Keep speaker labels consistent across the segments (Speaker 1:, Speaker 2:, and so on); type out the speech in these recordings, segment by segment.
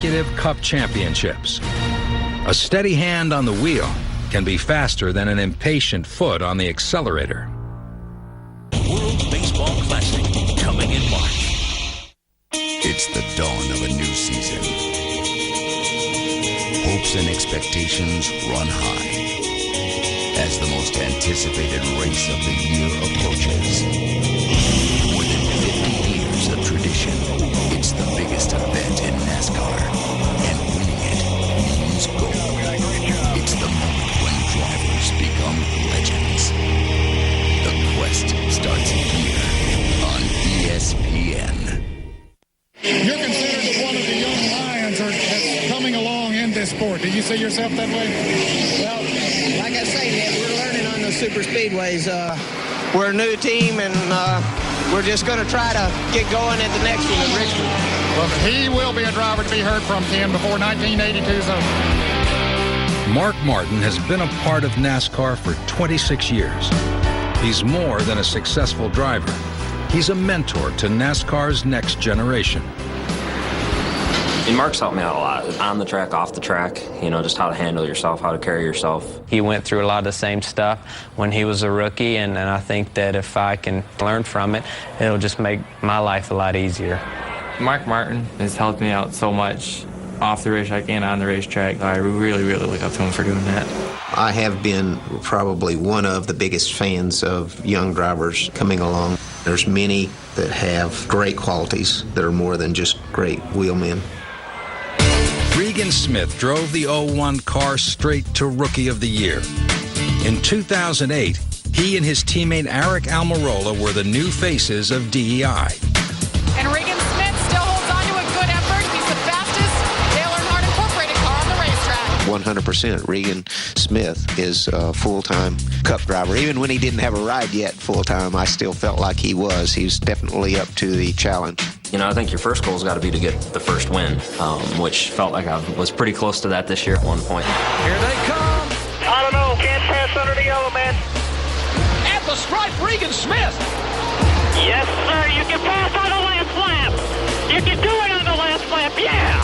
Speaker 1: Cup championships. A steady hand on the wheel can be faster than an impatient foot on the accelerator.
Speaker 2: World Baseball Classic coming in March.
Speaker 3: It's the dawn of a new season. Hopes and expectations run high as the most anticipated race of the year approaches. More than 50 years of tradition, it's the biggest event in NASCAR, and winning it means gold. It's the moment when drivers become legends. The quest starts here on ESPN.
Speaker 4: You're considered one of the young lions that's coming along in this sport. Do you see yourself that way?
Speaker 5: Well, like I say, Ned, we're learning on the super speedways. We're a new team, and we're just going to try to get going at the next one in Richmond.
Speaker 4: Well, he will be a driver to be heard from, Ken, before 1982's over.
Speaker 1: Mark Martin has been a part of NASCAR for 26 years. He's more than a successful driver. He's a mentor to NASCAR's next generation.
Speaker 6: And Mark's helped me out a lot, on the track, off the track, you know, just how to handle yourself, how to carry yourself.
Speaker 7: He went through a lot of the same stuff when he was a rookie, and I think that if I can learn from it, it'll just make my life a lot easier.
Speaker 8: Mark Martin has helped me out so much off the racetrack and on the racetrack. I really, really look up to him for doing that.
Speaker 9: I have been probably one of the biggest fans of young drivers coming along. There's many that have great qualities that are more than just great wheelmen.
Speaker 1: Regan Smith drove the 01 car straight to Rookie of the Year. In 2008, he and his teammate Eric Almirola were the new faces of DEI.
Speaker 10: And Regan Smith still holds on to a good effort. He's the fastest Dale Earnhardt Incorporated car on the racetrack.
Speaker 9: 100%. Regan Smith is a full-time Cup driver. Even when he didn't have a ride yet full-time, I still felt like he was. He's definitely up to the challenge.
Speaker 6: You know, I think your first goal's got to be to get the first win, which felt like I was pretty close to that this year at one point.
Speaker 2: Here they come.
Speaker 11: I don't know. Can't pass under the yellow, man.
Speaker 2: At the stripe, Regan Smith.
Speaker 11: Yes, sir. You can pass on the last lap. You can do it on the last lap. Yeah.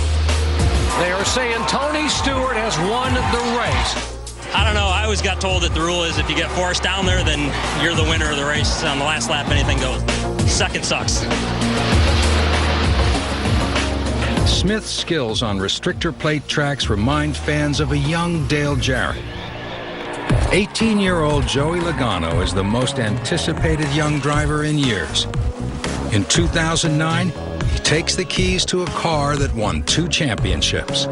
Speaker 2: They are saying Tony Stewart has won the race.
Speaker 12: I don't know. I always got told that the rule is if you get forced down there, then you're the winner of the race. On the last lap, anything goes. Second sucks.
Speaker 1: Smith's skills on restrictor plate tracks remind fans of a young Dale Jarrett. 18-year-old Joey Logano is the most anticipated young driver in years. In 2009, he takes the keys to a car that won 2 championships.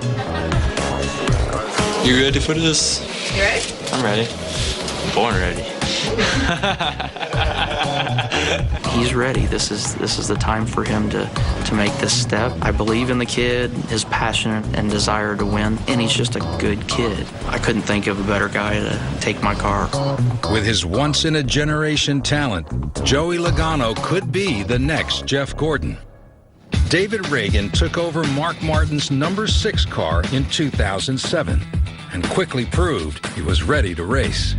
Speaker 8: You ready for this?
Speaker 10: You ready?
Speaker 8: I'm ready. I'm born ready.
Speaker 13: He's ready. This is the time for him to make this step. I believe in the kid, his passion and desire to win, and he's just a good kid. I couldn't think of a better guy to take my car.
Speaker 1: With his once-in-a-generation talent, Joey Logano could be the next Jeff Gordon. David Reagan took over Mark Martin's number 6 car in 2007 and quickly proved he was ready to race.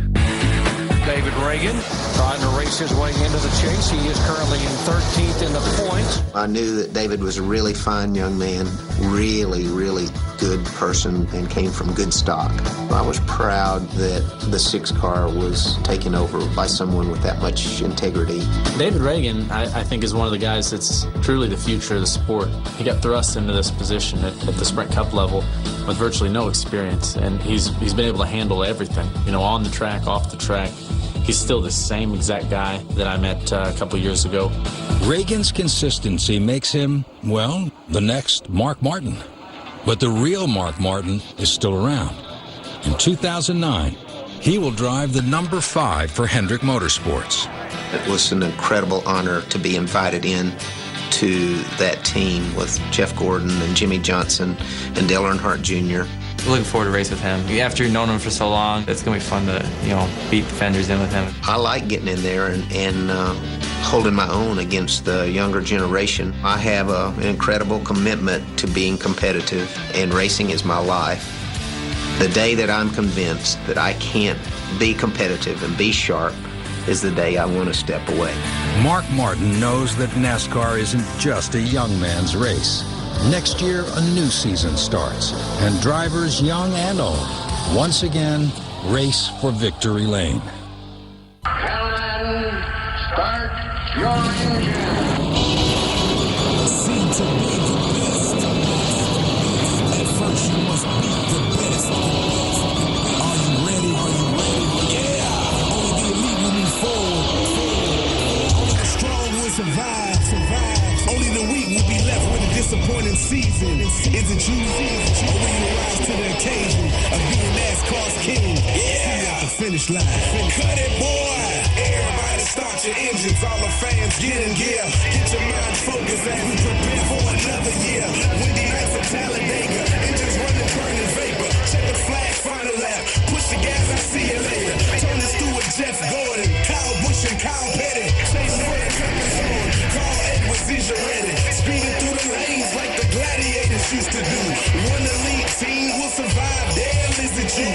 Speaker 2: David Reagan trying to race his way into the chase. He is currently in 13th in the points.
Speaker 9: I knew that David was a really fine young man, really, really good person, and came from good stock. I was proud that the 6 car was taken over by someone with that much integrity.
Speaker 14: David Reagan, I think, is one of the guys that's truly the future of the sport. He got thrust into this position at the Sprint Cup level with virtually no experience, and he's been able to handle everything, you know, on the track, off the track. He's still the same exact guy that I met a couple years ago.
Speaker 1: Reagan's consistency makes him, well, the next Mark Martin. But the real Mark Martin is still around. In 2009, he will drive the number 5 for Hendrick Motorsports.
Speaker 9: It was an incredible honor to be invited in to that team with Jeff Gordon and Jimmy Johnson and Dale Earnhardt Jr.
Speaker 8: Looking forward to race with him. After you've known him for so long, it's going to be fun to, you know, beat the fenders in with him.
Speaker 9: I like getting in there and holding my own against the younger generation. I have an incredible commitment to being competitive, and racing is my life. The day that I'm convinced that I can't be competitive and be sharp is the day I want to step away.
Speaker 1: Mark Martin knows that NASCAR isn't just a young man's race. Next year, a new season starts, and drivers young and old once again race for victory lane.
Speaker 11: Gentlemen, start your engine.
Speaker 15: Seem to be the best. At first you must be the best. Are you ready? Are you ready? Yeah! Only the elite will move forward. Only the strong will survive. Only the weak will be left with a disappointing season. Is it you? Or will you rise to the occasion of being NASCAR's king? Yeah! See you at the finish line. Cut it, boy! Everybody start your engines. All the fans get in gear. Get your mind focused as we prepare for another year. Windy nights at Talladega. Engines running, burning vapor. Check the flag, final lap. Push the gas, I see you later. Tony Stewart, Jeff Gordon, Kyle Busch and Kyle Petty. Chase Fred coming on. Carl Edwards, is you ready? Speeding through the lanes like the gladiators used to do. One elite team will survive. Damn, is it you?